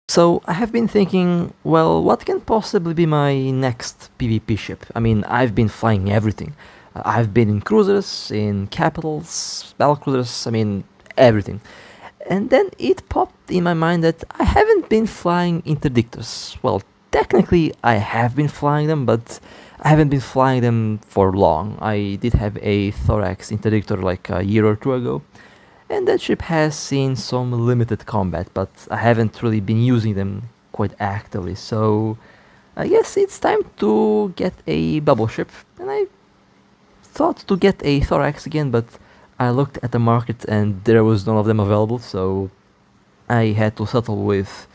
So I have been thinking, well, what can possibly be my next PvP ship? I mean, I've been flying everything. I've been in cruisers, in capitals, battle cruisers, I mean, everything. And then it popped in my mind that I haven't been flying interdictors. Well, technically I have been flying them, but I haven't been flying them for long. I did have a Thorax interdictor like a year or two ago, and that ship has seen some limited combat, but I haven't really been using them quite actively, so I guess it's time to get a bubble ship. And I thought to get a Thorax again, but I looked at the market and there was none of them available, so I had to settle with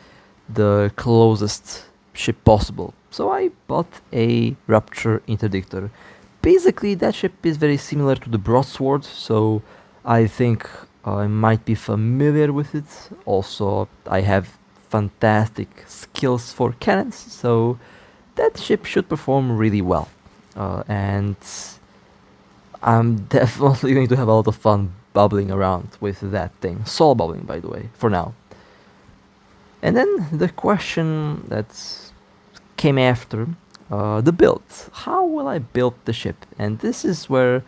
the closest ship possible. So I bought a Rupture Interdictor. Basically, that ship is very similar to the Broadsword, so I think I might be familiar with it. Also, I have fantastic skills for cannons, so that ship should perform really well. And I'm definitely going to have a lot of fun bubbling around with that thing. Soul bubbling, by the way, for now. And then the question that came after, the build. How will I build the ship? And this is where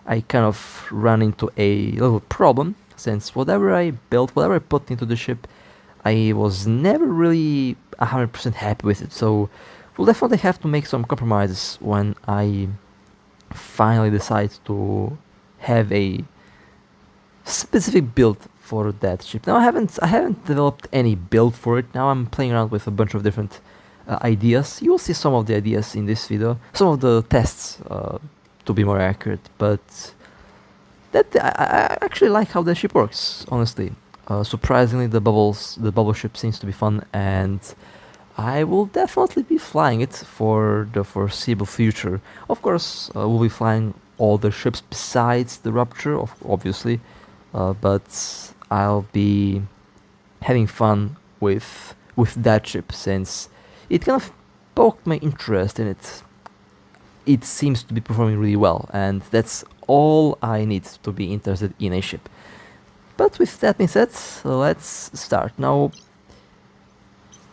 I kind of run into a little problem, since whatever I built, whatever I put into the ship, I was never really 100% happy with it. So we'll definitely have to make some compromises when I finally decide to have a specific build for that ship. Now I haven't developed any build for it. Now I'm playing around with a bunch of different ideas. You will see some of the ideas in this video, some of the tests to be more accurate, but that I actually like how the ship works, honestly. Surprisingly, the bubble ship seems to be fun, and I will definitely be flying it for the foreseeable future. Of course, we'll be flying all the ships besides the Rupture, obviously, but I'll be having fun with that ship, since it kind of poked my interest in it. It seems to be performing really well, and that's all I need to be interested in a ship. But with that being said, let's start. Now,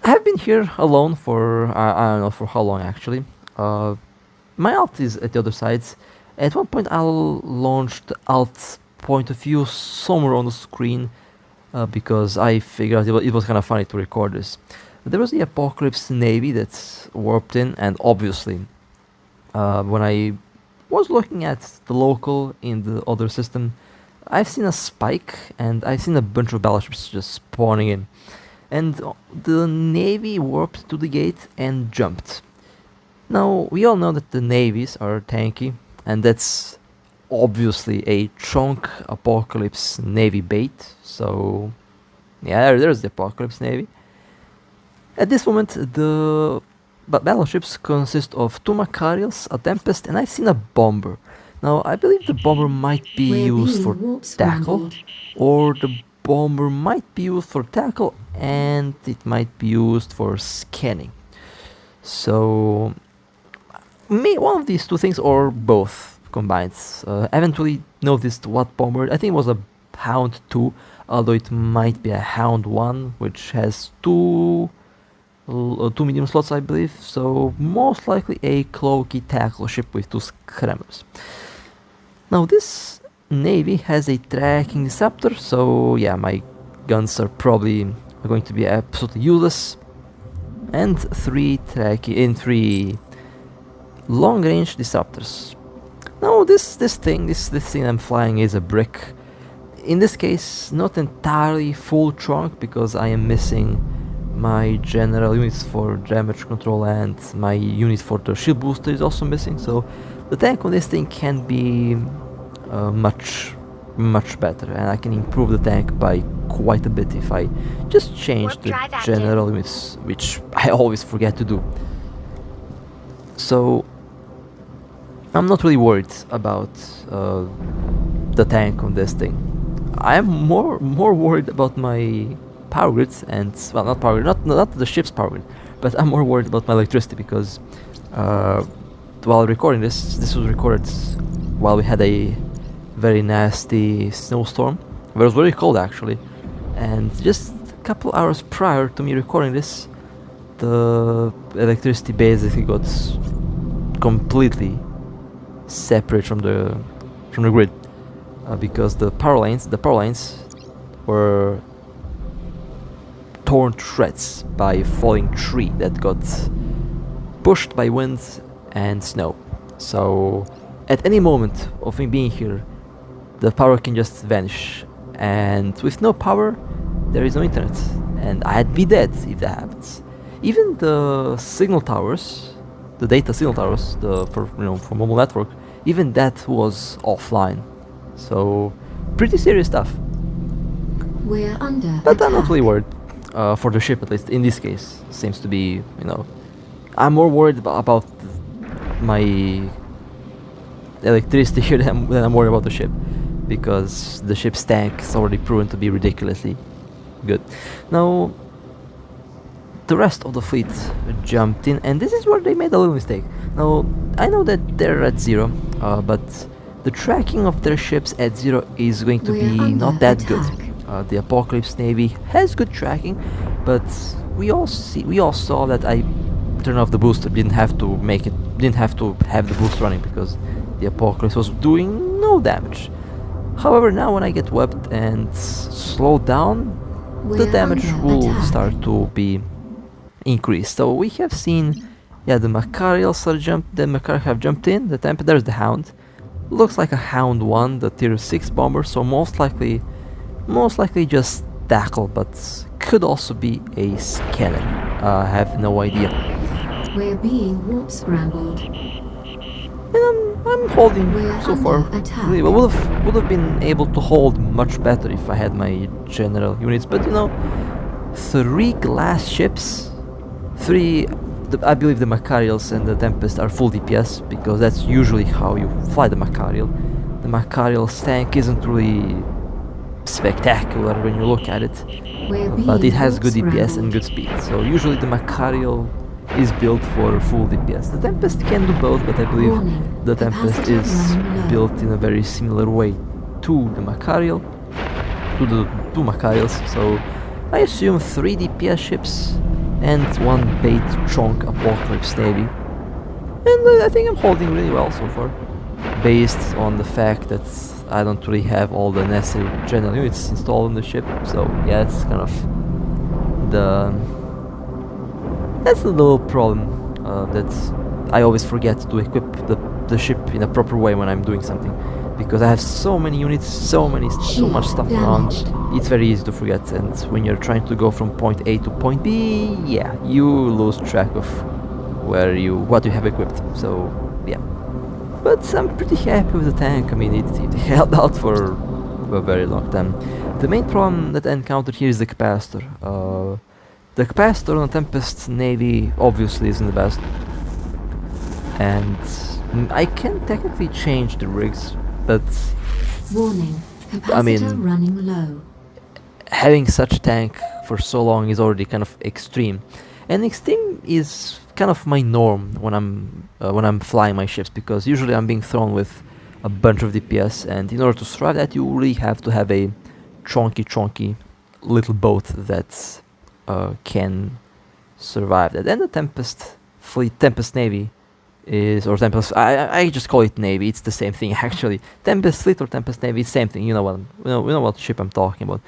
I have been here alone for, I don't know for how long actually. My alt is at the other side. At one point I'll launch the alt point of view somewhere on the screen, because I figured it was kind of funny to record this. There was the Apocalypse Navy that's warped in, and obviously when I was looking at the local in the other system, I've seen a spike and I've seen a bunch of battleships just spawning in. And the Navy warped to the gate and jumped. Now, we all know that the navies are tanky, and that's obviously a Chonk Apocalypse Navy bait, so yeah, there's the Apocalypse Navy. At this moment, the battleships consist of 2 Macarials, a Tempest, and I've seen a Bomber. Now, I believe the Bomber might be used for tackle, or the Bomber might be used for tackle, and it might be used for scanning. So, one of these two things, or both combined. I haven't really noticed what Bomber. I think it was a Hound 2, although it might be a Hound 1, which has two medium slots, I believe. So, most likely a cloaky tackle ship with 2 scramblers. Now, this Navy has a tracking disruptor, so yeah, my guns are probably going to be absolutely useless. And 3 long-range disruptors. Now, this thing I'm flying is a brick. In this case, not entirely full trunk, because I am missing my general units for damage control, and my unit for the shield booster is also missing. So the tank on this thing can be much better, and I can improve the tank by quite a bit if I just change the general units, which I always forget to do. So I'm not really worried about the tank on this thing. I'm more worried about my power grid, and well, not power grid, not the ship's power grid, but I'm more worried about my electricity, because while recording this was recorded while we had a very nasty snowstorm. It was very cold actually, and just couple hours prior to me recording this, the electricity basically got completely separate from the grid, because the power lines were torn to shreds by a falling tree that got pushed by wind and snow. So at any moment of me being here, the power can just vanish, and with no power there is no internet, and I'd be dead if that happens. Even the signal towers, the data signal towers, for mobile network, even that was offline. So pretty serious stuff. We're under But attack. I'm not really worried, for the ship at least. In this case, seems to be, I'm more worried about my electricity here than I'm worried about the ship, because the ship's tank is already proven to be ridiculously good. Now, the rest of the fleet jumped in, and this is where they made a little mistake. Now, I know that they're at 0, but the tracking of their ships at 0 is going to We're be under not that attack. good. The Apocalypse Navy has good tracking, but we all saw that I turned off the booster. Didn't have to have the boost running, because the Apocalypse was doing no damage. However, now when I get webbed and slowed down, the We're damage under will attack. start to be increased. So we have seen, the Macarials have jumped in. There's the Hound. Looks like a Hound 1, the tier 6 bomber, so most likely just tackle, but could also be a scanner. I have no idea. We're being warp scrambled. And I'm holding We're so far under attack. really well. Would have been able to hold much better if I had my general units, but 3 glass ships, I believe the Macarials and the Tempest are full DPS, because that's usually how you fly the Macarial. The Macarial's tank isn't really spectacular when you look at it, We're but being it has warp good DPS and scrambled. good speed. So usually the Macarial is built for full DPS. The Tempest can do both, but I believe Warning, the Tempest capacitor is running low. built in a very similar way to the Macarial, to the 2 Macarials. So I assume 3 DPS ships and 1 bait chonk Apocalypse Navy. And I think I'm holding really well so far, based on the fact that I don't really have all the necessary general units installed on the ship. So yeah, that's kind of that's the little problem, that I always forget to equip the ship in a proper way when I'm doing something, because I have so many units, so much stuff around. damaged. It's very easy to forget, and when you're trying to go from point A to point B, yeah, you lose track of what you have equipped. So yeah, but I'm pretty happy with the tank. I mean, it held out for a very long time. The main problem that I encountered here is the capacitor. The capacitor on the Tempest Navy obviously isn't the best, and I can technically change the rigs, but Warning, capacitor I mean, running low. having such a tank for so long is already kind of extreme, and extreme is kind of my norm when I'm flying my ships, because usually I'm being thrown with a bunch of DPS, and in order to survive that, you really have to have a chonky little boat that can survive that. And the Tempest Navy or Tempest, I just call it Navy, it's the same thing actually. Tempest Fleet or Tempest Navy, same thing, you know what ship I'm talking about.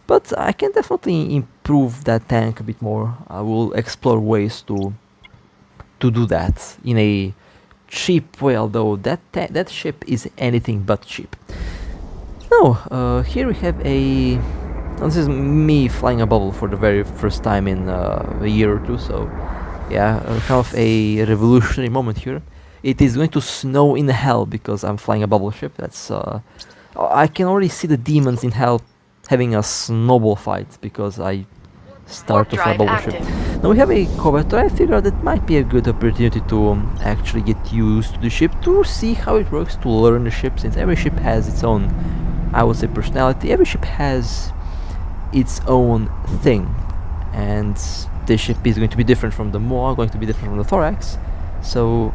But I can definitely improve that tank a bit more. I will explore ways to do that in a cheap way, although that ship is anything but cheap. Now, here we have this is me flying a bubble for the very first time in a year or two, so yeah, kind of a revolutionary moment here. It is going to snow in hell because I'm flying a bubble ship. That's I can already see the demons in hell having a snowball fight because I start to fly a bubble ship. Now we have a Corvette. I figured that might be a good opportunity to actually get used to the ship, to see how it works, to learn the ship, since every ship has its own, I would say, personality. Every ship has its own thing, and this ship is going to be different from the Moa, going to be different from the Thorax. So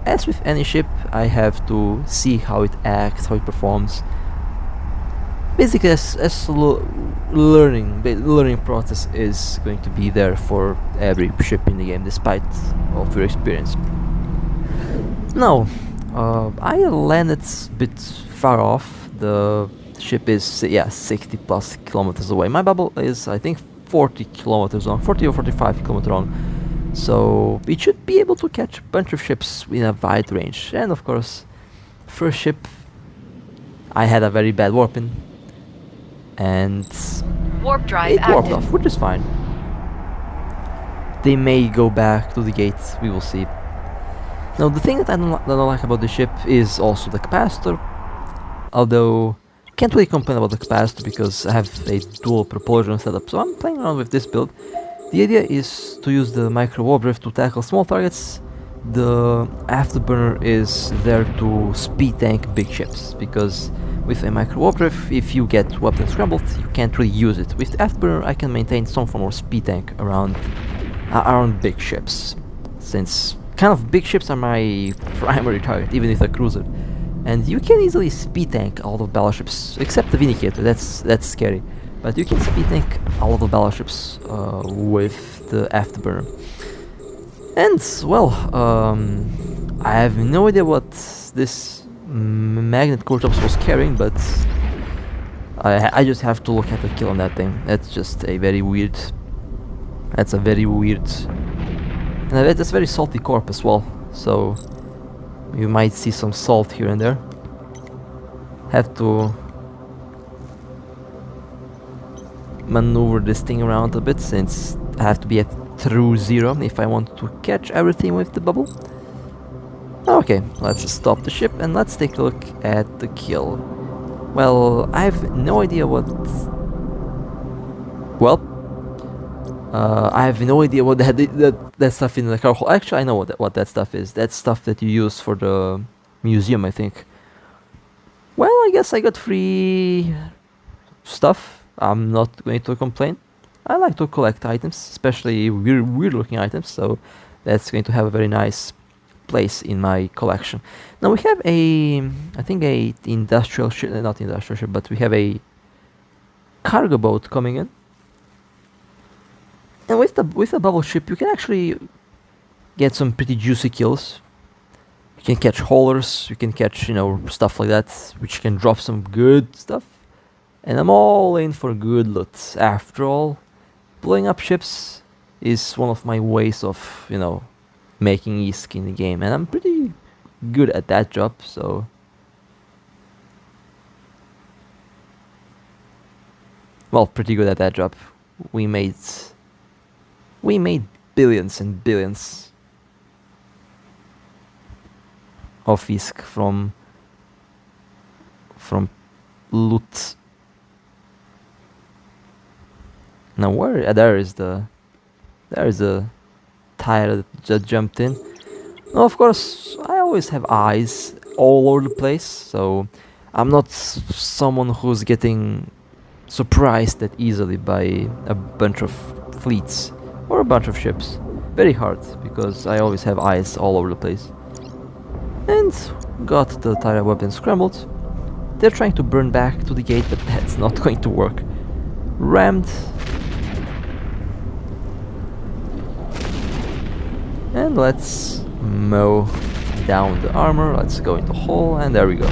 as with any ship, I have to see how it acts, how it performs. basically as learning process is going to be there for every ship in the game, despite of your experience. Now, I landed a bit far off. The ship is 60 plus kilometers away. My bubble is, I think, 40 kilometers long, 40 or 45 kilometers long. So it should be able to catch a bunch of ships in a wide range. And of course, first ship, I had a very bad warping, and Warp drive it warped active. off, which is fine. They may go back to the gate, we will see. Now, the thing that I don't like about the ship is also the capacitor. Although, can't really complain about the capacitor because I have a dual propulsion setup, so I'm playing around with this build. The idea is to use the micro warp drift to tackle small targets. The afterburner is there to speed tank big ships, because with a micro warp drift, if you get weapon scrambled, you can't really use it. With the afterburner, I can maintain some form of speed tank around big ships, since kind of big ships are my primary target, even with a cruiser. And you can easily speed tank all of battleships, except the Vindicator. That's scary. But you can speed tank all of the battleships with the afterburner. And well, I have no idea what this magnet core chops was carrying, but I just have to look at the kill on that thing. That's just a very weird. That's a very weird. And that's very salty corp as well. So you might see some salt here and there. Have to maneuver this thing around a bit, since I have to be at true zero if I want to catch everything with the bubble. Okay, let's stop the ship and let's take a look at the kill. Well, I have no idea what... Well, I have no idea what that stuff in the car hole. Actually, I know what that stuff is. That's stuff that you use for the museum, I think. Well, I guess I got free stuff. I'm not going to complain. I like to collect items, especially weird looking items, so that's going to have a very nice place in my collection. Now we have I think a industrial ship, not industrial ship, but we have a cargo boat coming in. And with the bubble ship, you can actually get some pretty juicy kills. You can catch haulers, you can catch, stuff like that, which can drop some good stuff. And I'm all in for good loot. After all, blowing up ships is one of my ways of, making ISK in the game. And I'm pretty good at that job, so... Well, pretty good at that job. We made billions and billions of ISK from loot. Now where there is a tire that jumped in. Now, of course, I always have eyes all over the place, so I'm not someone who's getting surprised that easily by a bunch of fleets or a bunch of ships. Very hard, because I always have eyes all over the place. And got the tire weapon scrambled. They're trying to burn back to the gate, but that's not going to work. Rammed. And let's mow down the armor. Let's go into hull, and there we go.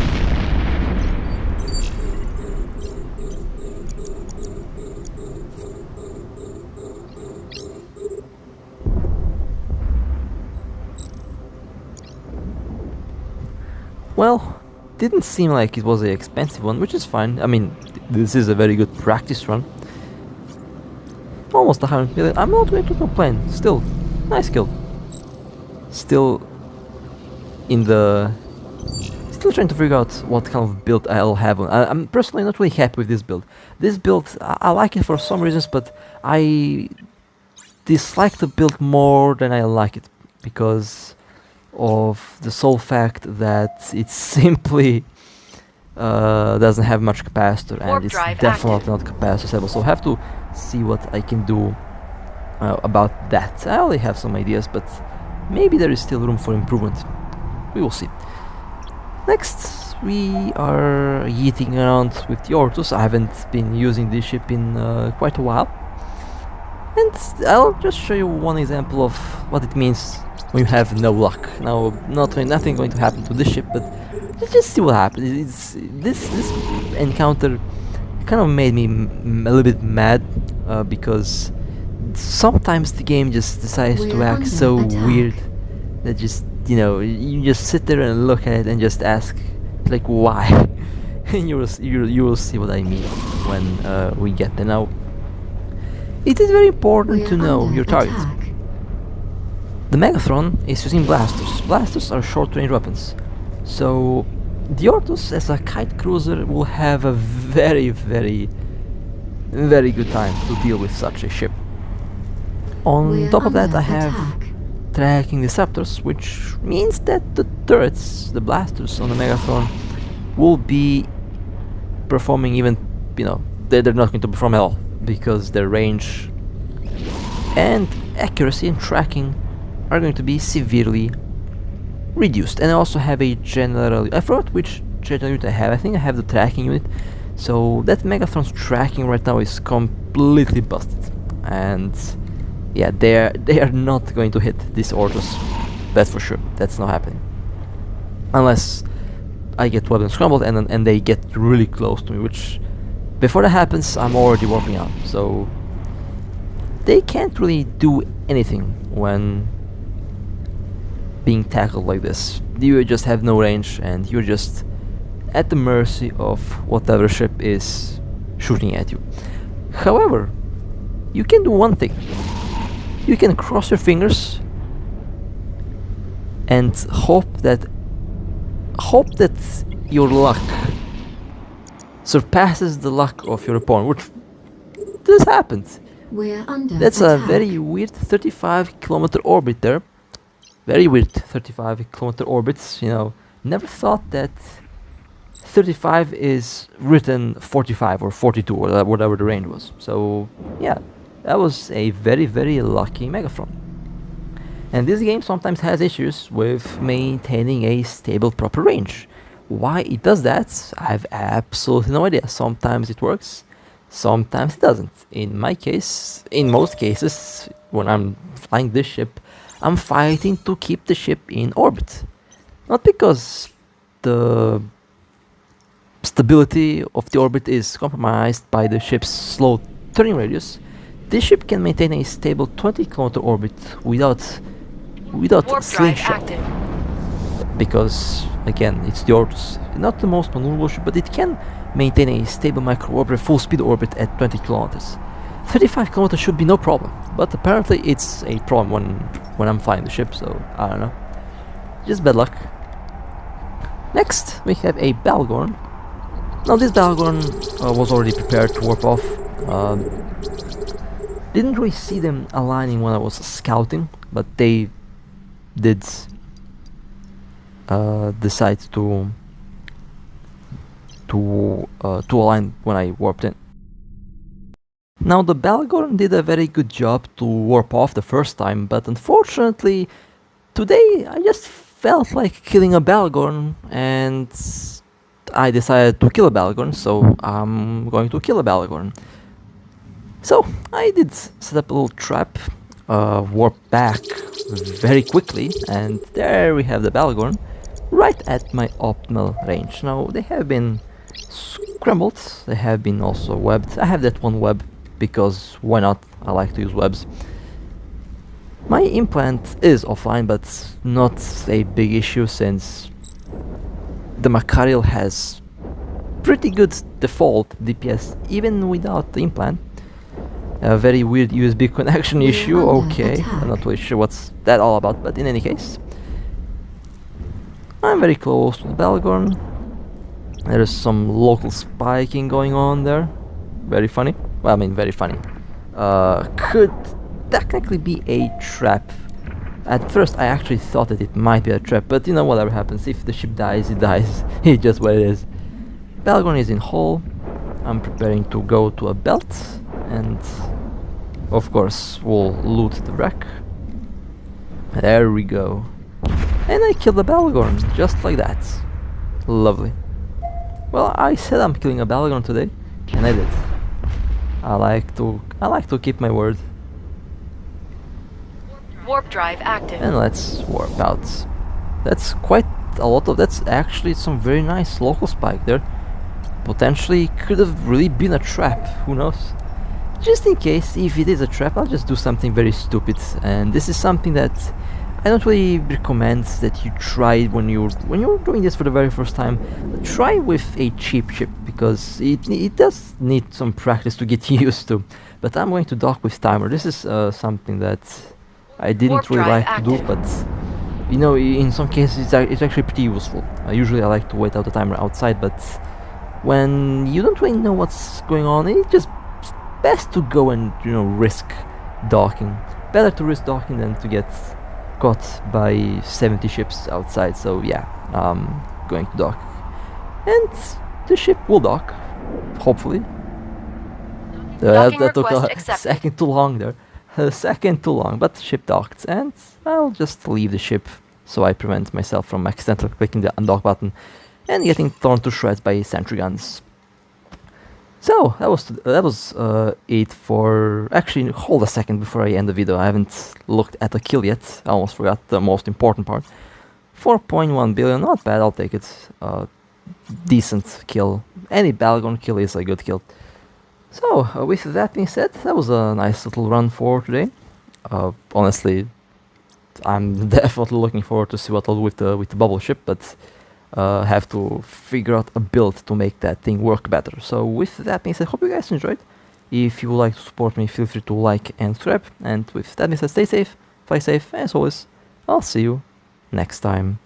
Well, didn't seem like it was an expensive one, which is fine. I mean, this is a very good practice run. Almost 100 million. I'm not going to complain. Still, nice kill. Still trying to figure out what kind of build I'll have on. I'm personally not really happy with this build. This build, I like it for some reasons, but I dislike the build more than I like it, because of the sole fact that it simply doesn't have much capacitor, and it's definitely not capacitor stable. So I have to see what I can do about that. I already have some ideas, but maybe there is still room for improvement. We will see. Next, we are yeeting around with the Ortus. I haven't been using this ship in quite a while. And I'll just show you one example of what it means when you have no luck. Now, nothing going to happen to this ship, but let's just see what happens. This encounter kind of made me a little bit mad because sometimes the game just decides to act so weird that just, you know, you just sit there and look at it and just ask, like, why? And you will see what I mean when we get there. Now, it is very important to know your target. The Megatron is using blasters. Blasters are short-range weapons. So the Ortus as a kite cruiser will have a very good time to deal with such a ship. On top of that, I have tracking disruptors, which means that the turrets, the blasters on the Megatron, will be performing even, you know, they're not going to perform at all, because their range and accuracy and tracking are going to be severely reduced. And I also have a general, I forgot which general unit I have. I think I have the tracking unit. So that Megatron's tracking right now is completely busted. And yeah, they are not going to hit this Ortus. That's for sure. That's not happening. Unless I get weapons scrambled and they get really close to me, which before that happens, I'm already warping out. So they can't really do anything when being tackled like this. You just have no range and you're just at the mercy of whatever ship is shooting at you. However, you can do one thing. You can cross your fingers and hope that your luck surpasses the luck of your opponent, which this happens. That's a very weird 35-kilometer orbit there. Very weird 35-kilometer orbits, you know. Never thought that 35 is written 45 or 42 or whatever the range was. So yeah, that was a very lucky Megatron. And this game sometimes has issues with maintaining a stable proper range. Why it does that, I have absolutely no idea. Sometimes it works, sometimes it doesn't. In my case, in most cases, when I'm flying this ship, I'm fighting to keep the ship in orbit. Not because the stability of the orbit is compromised by the ship's slow turning radius. This ship can maintain a stable 20-kilometer orbit without slingshot. Because, again, it's the Ortus. Not the most maneuverable ship, but it can maintain a stable micro-orbit, full-speed orbit at 20 kilometers. 35 kilometers should be no problem, but apparently it's a problem when I'm flying the ship, so I don't know. Just bad luck. Next, we have a Balgorn. Now this Balgorn was already prepared to warp off. Didn't really see them aligning when I was scouting, but they did decide to align when I warped in. Now the Balgorn did a very good job to warp off the first time, but unfortunately today I just felt like killing a Balgorn and I decided to kill a Balgorn, so I'm going to kill a Balgorn. So I did set up a little trap, warp back very quickly, and there we have the Balgorn right at my optimal range. Now they have been scrambled, they have been also webbed. I have that one web because why not? I like to use webs. My implant is offline, but not a big issue since the Macariel has pretty good default DPS even without the implant. A very weird USB connection issue, okay, I'm not really sure what's that all about, but in any case, I'm very close to the Balgorn. There is some local spiking going on there, very funny. Well, I mean, very funny. Could technically be a trap. At first I actually thought that it might be a trap, but you know, whatever happens, if the ship dies, it dies. It's just what it is. Balgorn is in hull. I'm preparing to go to a belt, and of course we'll loot the wreck. There we go. And I killed the Balgorn, just like that. Lovely. Well, I said I'm killing a Balagon today, and I did. I like to keep my word. Warp drive active. And let's warp out. That's quite a lot of. That's actually some very nice local spike there. Potentially could have really been a trap. Who knows? Just in case, if it is a trap, I'll just do something very stupid. And this is something that I don't really recommend that you try when you're doing this for the very first time. Try with a cheap ship because it does need some practice to get used to. But I'm going to dock with timer. This is something that I didn't really like to do, but you know, in some cases it's actually pretty useful. Usually I like to wait out the timer outside, but when you don't really know what's going on, it's just best to go and, you know, risk docking. Better to risk docking than to get caught by 70 ships outside. So yeah, going to dock, and the ship will dock, hopefully. That took a second too long there. A second too long, but the ship docked, and I'll just leave the ship so I prevent myself from accidentally clicking the undock button and getting torn to shreds by sentry guns. So that was it for. Actually, hold a second before I end the video. I haven't looked at the kill yet. I almost forgot the most important part. 4.1 billion, not bad. I'll take it. Decent kill. Any Balagon kill is a good kill. So with that being said, that was a nice little run for today. Honestly, I'm definitely looking forward to see what I'll do with the bubble ship, but have to figure out a build to make that thing work better. So with that being said, hope you guys enjoyed. If you would like to support me, feel free to like and subscribe. And with that being said, stay safe, fly safe, and as always, I'll see you next time.